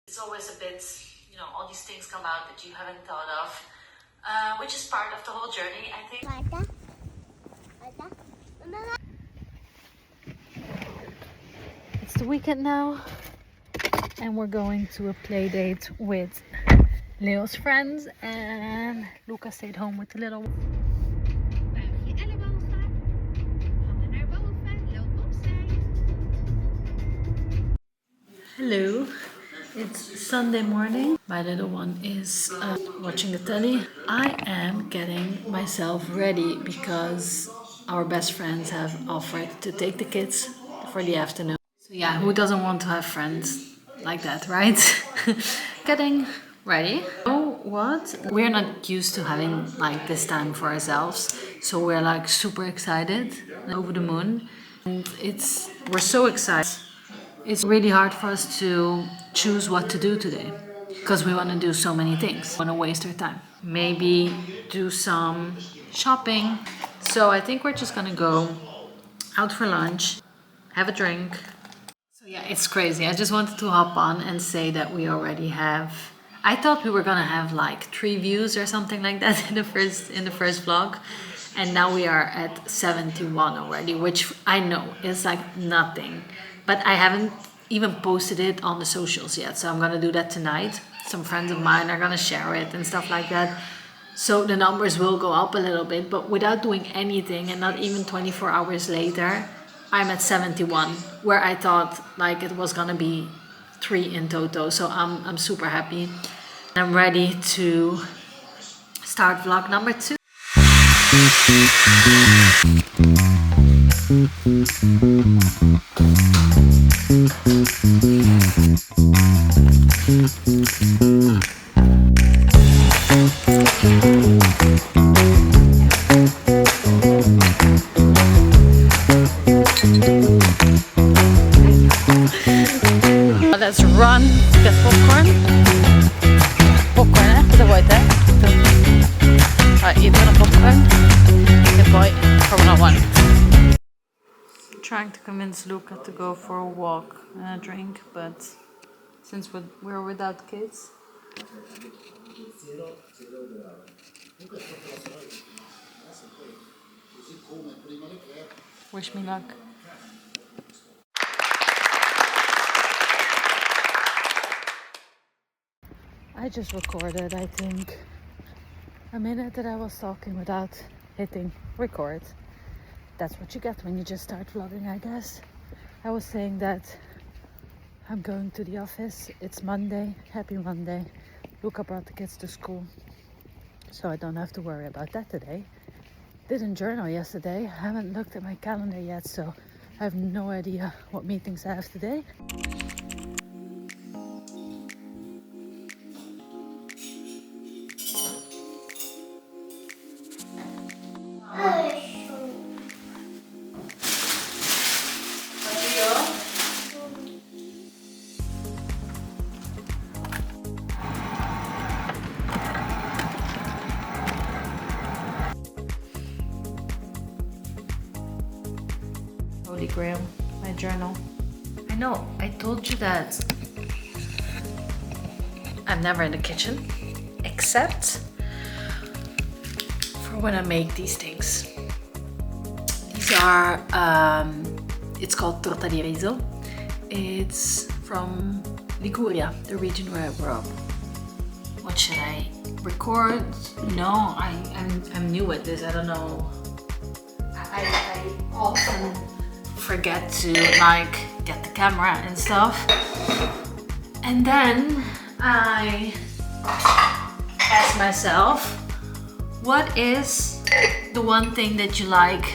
It's always a bit, you know, all these things come out that you haven't thought of, which is part of the whole journey, I think. It's the weekend now, and we're going to a play date with Leo's friends, and Luca stayed home with the little one. Hello, it's Sunday morning. My little one is watching the telly. I am getting myself ready because our best friends have offered to take the kids for the afternoon. So yeah, who doesn't want to have friends like that, right? Getting ready. Oh, what? We're not used to having like this time for ourselves, so we're like super excited, over the moon, and we're so excited. It's really hard for us to choose what to do today because we want to do so many things. We want to waste our time. Maybe do some shopping. So I think we're just gonna go out for lunch, have a drink. So yeah, it's crazy. I just wanted to hop on and say that we already have. I thought we were gonna have like 3 views or something like that in the first vlog, and now we are at 71 already, which I know is like nothing, but I haven't even posted it on the socials yet, so I'm gonna do that tonight. Some friends of mine are gonna share it and stuff like that, so the numbers will go up a little bit, but without doing anything, and not even 24 hours later, I'm at 71, where I thought like it was gonna be 3 in total. So I'm super happy. I'm ready to start vlog number 2. Let's run to get popcorn. Popcorn, det var inte. Eat little popcorn. Good boy. Formula 1. Trying to convince Luca to go for a walk and a drink, but since we're without kids. Wish me luck. I just recorded, I think, a minute that I was talking without hitting record. That's what you get when you just start vlogging, I guess. I was saying that I'm going to the office. It's Monday. Happy Monday. Luca brought the kids to school, so I don't have to worry about that today. Didn't journal yesterday. I haven't looked at my calendar yet, so I have no idea what meetings I have today. Holy Grail, my journal. I know, I told you that I'm never in the kitchen, except for when I make these things. These are, it's called torta di riso. It's from Liguria, the region where I grew up. What should I record? No, I'm new at this, I don't know. I often forget to like get the camera and stuff, and then I ask myself, what is the one thing that you like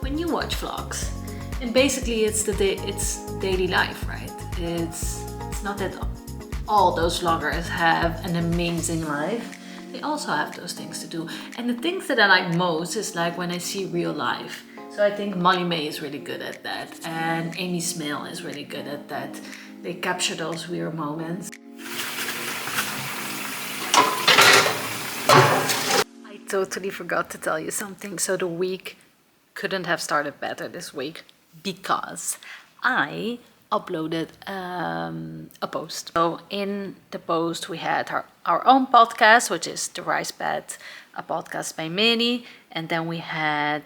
when you watch vlogs? And basically it's daily life, right? It's not that all those vloggers have an amazing life. They also have those things to do, and the things that I like most is like when I see real life. So I think MÆLI is really good at that, and Aimee Smale is really good at that. They capture those weird moments. I totally forgot to tell you something. So the week couldn't have started better this week because I uploaded a post. So in the post we had our own podcast, which is The Rice Bed, a podcast by MÆLI, and then we had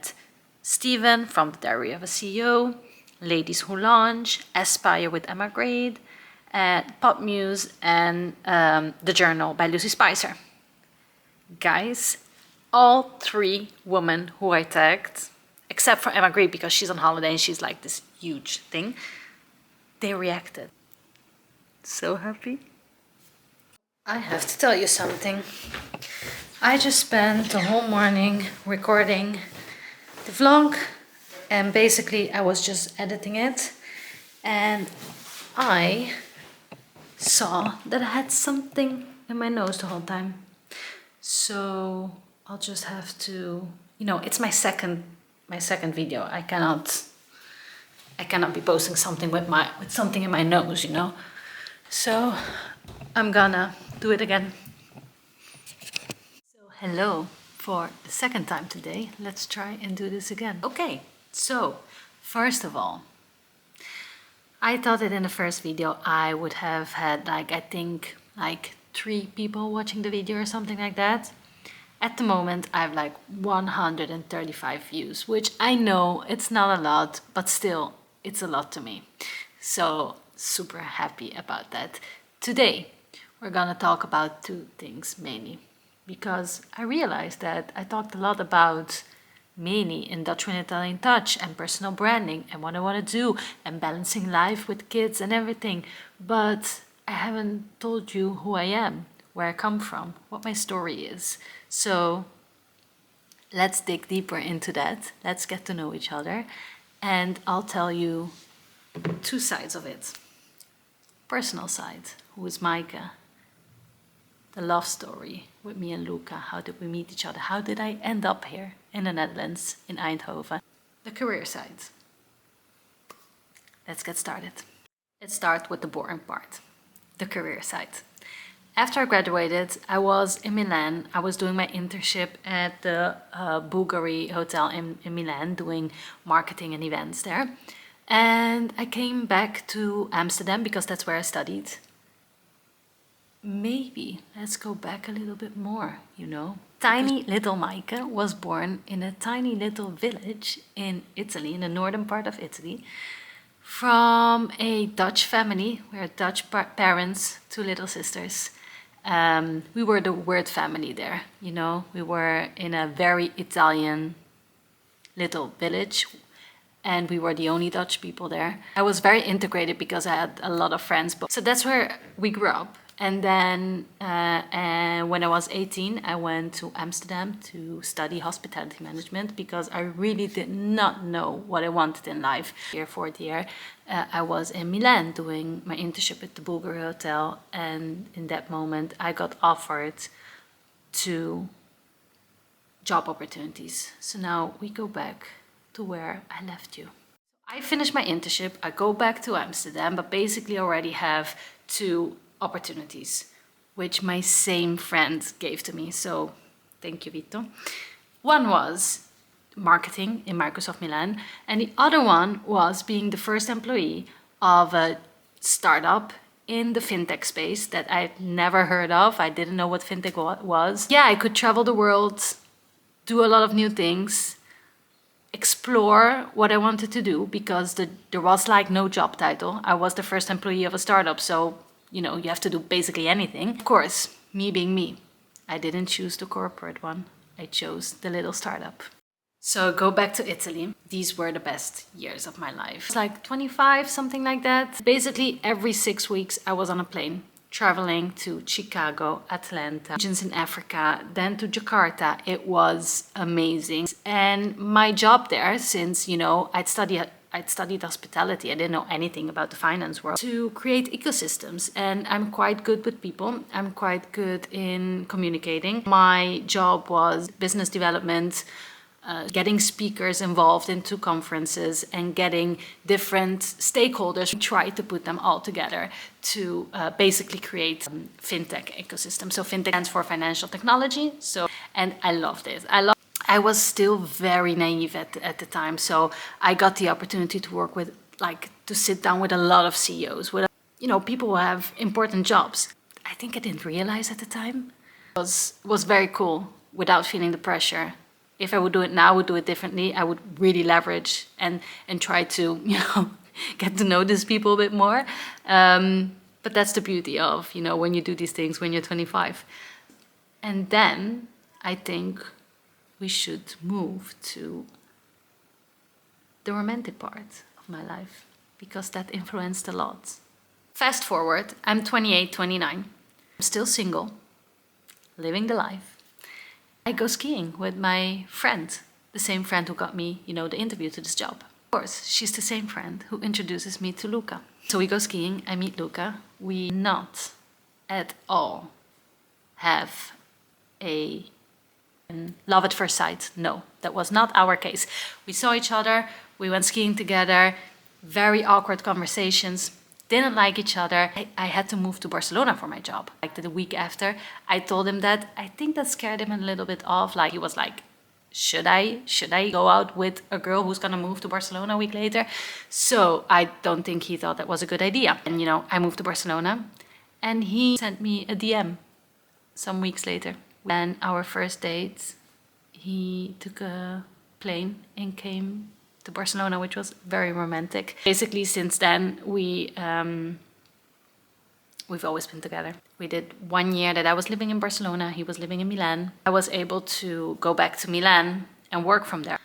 Stephen from The Diary of a CEO, Ladies Who Launch, Aspire with Emma Grede, Pop Muse, and The Journal by Lucy Spicer. Guys, all 3 women who I tagged, except for Emma Grede because she's on holiday and she's like this huge thing, they reacted. So happy. I have to tell you something. I just spent the whole morning recording the vlog, and basically I was just editing it, and I saw that I had something in my nose the whole time. So I'll just have to, it's my second video. I cannot be posting something with something in my nose, So I'm gonna do it again. So hello for the second time today. Let's try and do this again. Okay, so first of all, I thought that in the first video I would have had I think 3 people watching the video or something like that. At the moment I have 135 views, which I know it's not a lot, but still it's a lot to me. So super happy about that. Today we're gonna talk about 2 things mainly, because I realized that I talked a lot about mainly in Dutch when Italian touch and personal branding and what I want to do and balancing life with kids and everything, but I haven't told you who I am, where I come from, what my story is. So let's dig deeper into that. Let's get to know each other, and I'll tell you 2 sides of it. Personal side, who is Maaike? The love story with me and Luca. How did we meet each other? How did I end up here in the Netherlands, in Eindhoven? The career side. Let's get started. Let's start with the boring part, the career side. After I graduated, I was in Milan. I was doing my internship at the Bulgari Hotel in Milan, doing marketing and events there. And I came back to Amsterdam because that's where I studied. Maybe let's go back a little bit more, Tiny little Maaike was born in a tiny little village in Italy, in the northern part of Italy, from a Dutch family. We're Dutch parents, 2 little sisters. We were the word family there, We were in a very Italian little village, and we were the only Dutch people there. I was very integrated because I had a lot of friends. So that's where we grew up. And then when I was 18, I went to Amsterdam to study hospitality management because I really did not know what I wanted in life. Fourth year, I was in Milan doing my internship at the Bulgari Hotel, and in that moment I got offered 2 job opportunities. So now we go back to where I left you. I finished my internship, I go back to Amsterdam, but basically already have 2 opportunities, which my same friend gave to me. So thank you, Vito. One was marketing in Microsoft Milan, and the other one was being the first employee of a startup in the fintech space that I'd never heard of. I didn't know what fintech was. Yeah, I could travel the world, do a lot of new things, explore what I wanted to do, because there was no job title. I was the first employee of a startup, so you have to do basically anything. Of course, me being me, I didn't choose the corporate one. I chose the little startup. So go back to Italy. These were the best years of my life. It's 25, something like that. Basically, every 6 weeks I was on a plane, traveling to Chicago, Atlanta, regions in Africa, then to Jakarta. It was amazing. And my job there, since, I'd studied hospitality. I didn't know anything about the finance world. To create ecosystems, and I'm quite good with people. I'm quite good in communicating. My job was business development, getting speakers involved into conferences and getting different stakeholders. We try to put them all together to basically create a fintech ecosystem. So fintech stands for financial technology. And I loved it. I was still very naive at the time, so I got the opportunity to work with like to sit down with a lot of CEOs, with, you know, people who have important jobs. I think I didn't realize at the time. It was very cool without feeling the pressure. If I would do it now, I would do it differently. I would really leverage and try to, you know, get to know these people a bit more. But that's the beauty of, you know, when you do these things when you're 25. And then I think we should move to the romantic part of my life, because that influenced a lot. Fast forward, I'm 28, 29. I'm still single, living the life. I go skiing with my friend, the same friend who got me, you know, the interview to this job. Of course, she's the same friend who introduces me to Luca. So we go skiing, I meet Luca. We not at all have a love at first sight. No, that was not our case. We saw each other, we went skiing together, very awkward conversations, didn't like each other. I had to move to Barcelona for my job. Like the week after, I told him that. I think that scared him a little bit off. Like he was like, should I go out with a girl who's gonna move to Barcelona a week later? So I don't think he thought that was a good idea. And you know, I moved to Barcelona and he sent me a DM some weeks later. And our first date, he took a plane and came to Barcelona, which was very romantic. Basically, since then, we've always been together. We did 1 year that I was living in Barcelona, he was living in Milan. I was able to go back to Milan and work from there.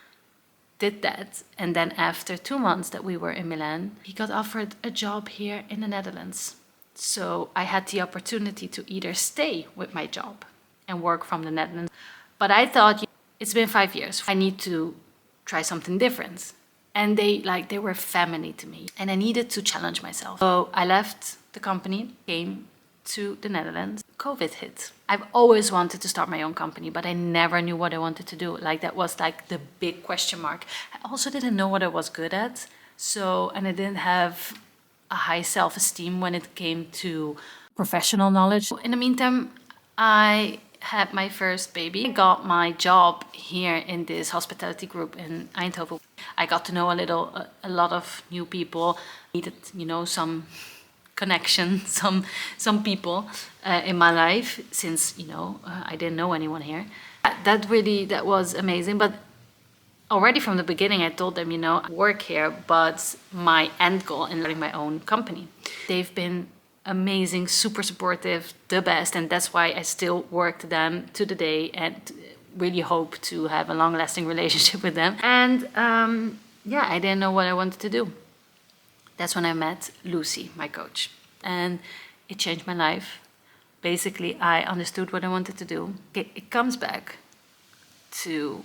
Did that, and then after 2 months that we were in Milan, he got offered a job here in the Netherlands. So I had the opportunity to either stay with my job and work from the Netherlands. But I thought, it's been 5 years, I need to try something different. And they were family to me, and I needed to challenge myself. So I left the company, came to the Netherlands. COVID hit. I've always wanted to start my own company, but I never knew what I wanted to do. Like that was like the big question mark. I also didn't know what I was good at. And I didn't have a high self-esteem when it came to professional knowledge. In the meantime, I had my first baby. I got my job here in this hospitality group in Eindhoven. I got to know a lot of new people. Needed, you know, some connection, some people in my life, since, you know, I didn't know anyone here. That was amazing. But already from the beginning, I told them, you know, I work here, but my end goal in running my own company. They've been amazing, super supportive, the best, and that's why I still work with them to the day and really hope to have a long-lasting relationship with them. And yeah, I didn't know what I wanted to do. That's when I met Lucy, my coach, and it changed my life. Basically, I understood what I wanted to do. It comes back to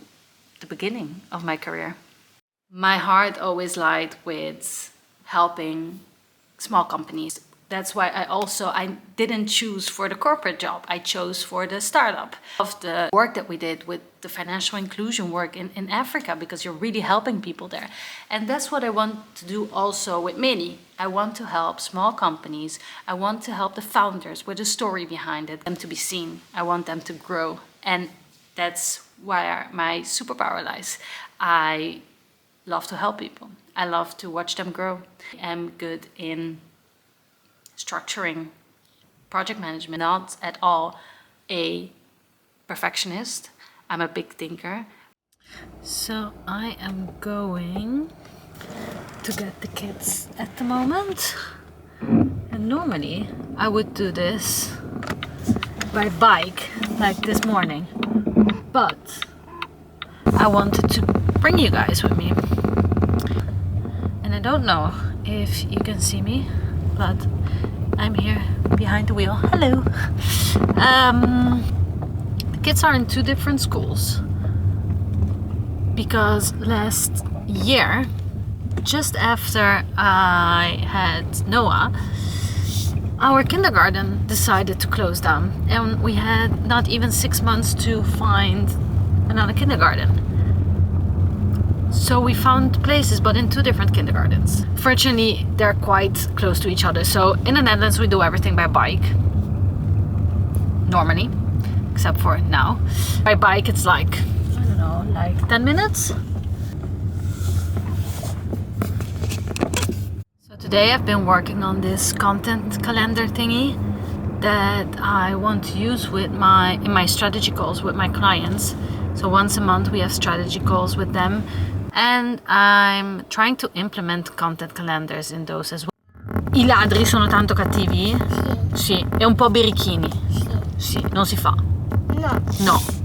the beginning of my career. My heart always lied with helping small companies. That's why I didn't choose for the corporate job. I chose for the startup. Of the work that we did with the financial inclusion work in Africa, because you're really helping people there. And that's what I want to do also with MÆLI. I want to help small companies. I want to help the founders with a story behind it, them to be seen. I want them to grow. And that's where my superpower lies. I love to help people. I love to watch them grow. I'm good in structuring, project management, not at all a perfectionist. I'm a big thinker. So I am going to get the kids at the moment. And normally I would do this by bike, like this morning. But I wanted to bring you guys with me. And I don't know if you can see me, but I'm here behind the wheel. Hello. The kids are in 2 different schools because last year, just after I had Noah, our kindergarten decided to close down, and we had not even 6 months to find another kindergarten. So we found places, but in 2 different kindergartens. Fortunately, they're quite close to each other. So in the Netherlands, we do everything by bike. Normally, except for now. By bike, it's like, I don't know, like 10 minutes. Today I've been working on this content calendar thingy that I want to use in my strategy calls with my clients. So once a month we have strategy calls with them, and I'm trying to implement content calendars in those as well. I ladri sono tanto cattivi? Sì. E un po' birichini? Sì, non si fa. No.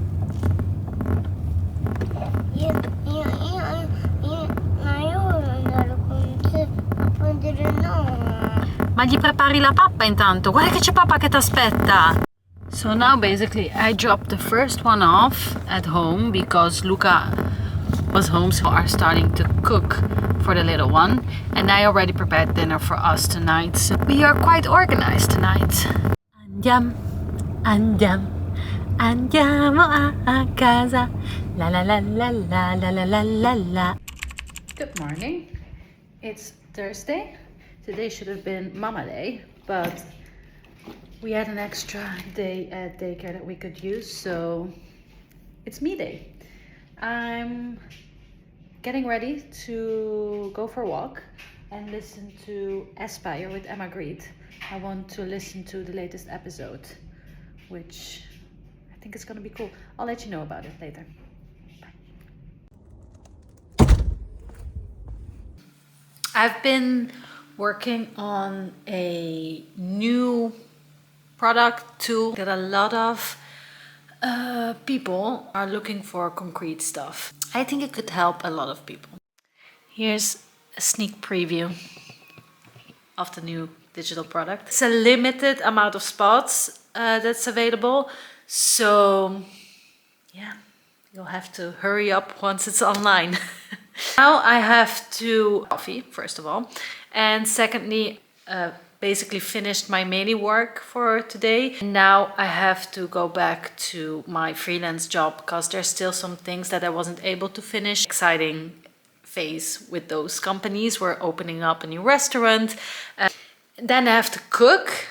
Ma gli prepari la pappa intanto? Guarda che c'è papà che ti aspetta! So now basically I dropped the first one off at home because Luca was home, so are starting to cook for the little one, and I already prepared dinner for us tonight. So we are quite organized tonight. Andiamo a casa. La la la la la la la la la la. Good morning. It's Thursday. Today should have been Mama Day, but we had an extra day at daycare that we could use, so it's me day. I'm getting ready to go for a walk and listen to Aspire with Emma Grede. I want to listen to the latest episode, which I think is gonna be cool. I'll let you know about it later. Bye. I've been working on a new product tool that a lot of people are looking for concrete stuff. I think it could help a lot of people. Here's a sneak preview of the new digital product. It's a limited amount of spots that's available, so yeah, you'll have to hurry up once it's online. Now I have to coffee, first of all, and secondly, basically finished my MÆLI work for today. Now I have to go back to my freelance job because there's still some things that I wasn't able to finish. Exciting phase with those companies. We're opening up a new restaurant. Then I have to cook.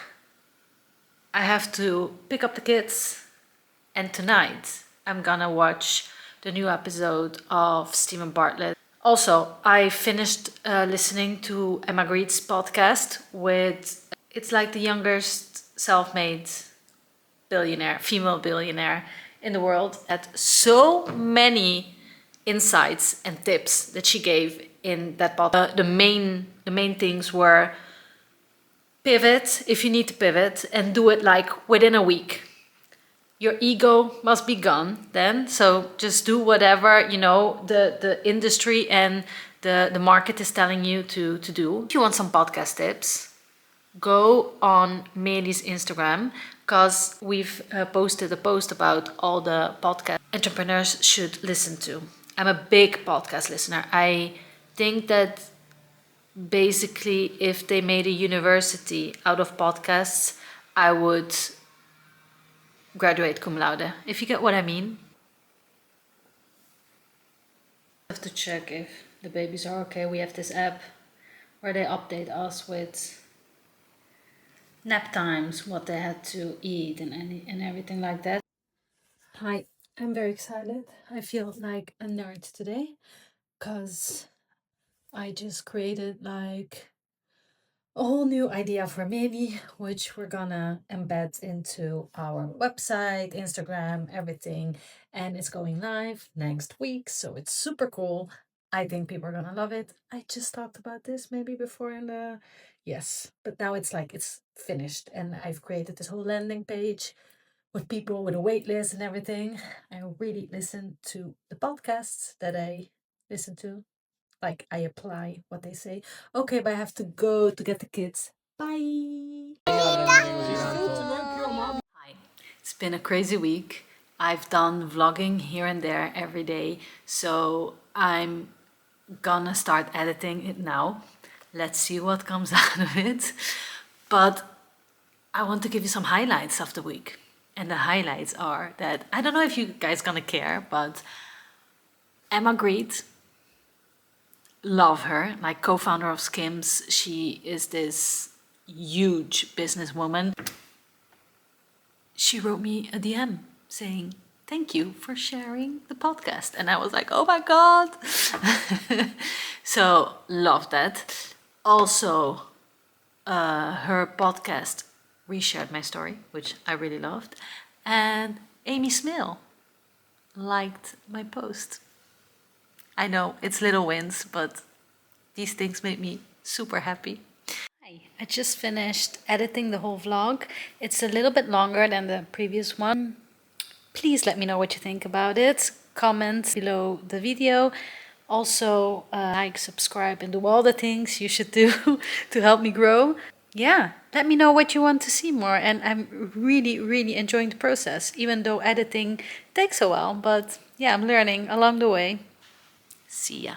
I have to pick up the kids. And tonight I'm gonna watch the new episode of Stephen Bartlett. Also, I finished listening to Emma Grede's podcast with, it's like the youngest self-made billionaire, female billionaire in the world. Had so many insights and tips that she gave in that podcast. The main things were pivot if you need to pivot, and do it like within a week. Your ego must be gone then, so just do whatever, you know, the industry and the market is telling you to do. If you want some podcast tips, go on MÆLI's Instagram, because we've posted a post about all the podcasts entrepreneurs should listen to. I'm a big podcast listener. I think that basically if they made a university out of podcasts, I would graduate cum laude, if you get what I mean. I have to check if the babies are okay. We have this app where they update us with nap times, what they had to eat and everything like that. Hi, I'm very excited. I feel like a nerd today because I just created like a whole new idea for MÆLI, which we're gonna embed into our website, Instagram, everything, and it's going live next week, so it's super cool. I think people are gonna love it. I just talked about this maybe before in the yes, but now it's like it's finished, and I've created this whole landing page with people with a wait list and everything. I really listen to the podcasts that I listen to. Like, I apply what they say. Okay, but I have to go to get the kids. Bye. Hi. It's been a crazy week. I've done vlogging here and there every day, so I'm gonna start editing it now. Let's see what comes out of it. But I want to give you some highlights of the week. And the highlights are that, I don't know if you guys gonna care, but Emma Grede, love her, like co-founder of Skims. She is this huge businesswoman. She wrote me a DM saying, thank you for sharing the podcast. And I was like, oh my God. So love that. Also, her podcast reshared my story, which I really loved, and Aimee Smale liked my post. I know it's little wins, but these things made me super happy. Hi, I just finished editing the whole vlog. It's a little bit longer than the previous one. Please let me know what you think about it. Comment below the video. Also, like, subscribe, and do all the things you should do to help me grow. Yeah, let me know what you want to see more. And I'm really, really enjoying the process, even though editing takes a while. But yeah, I'm learning along the way. See ya.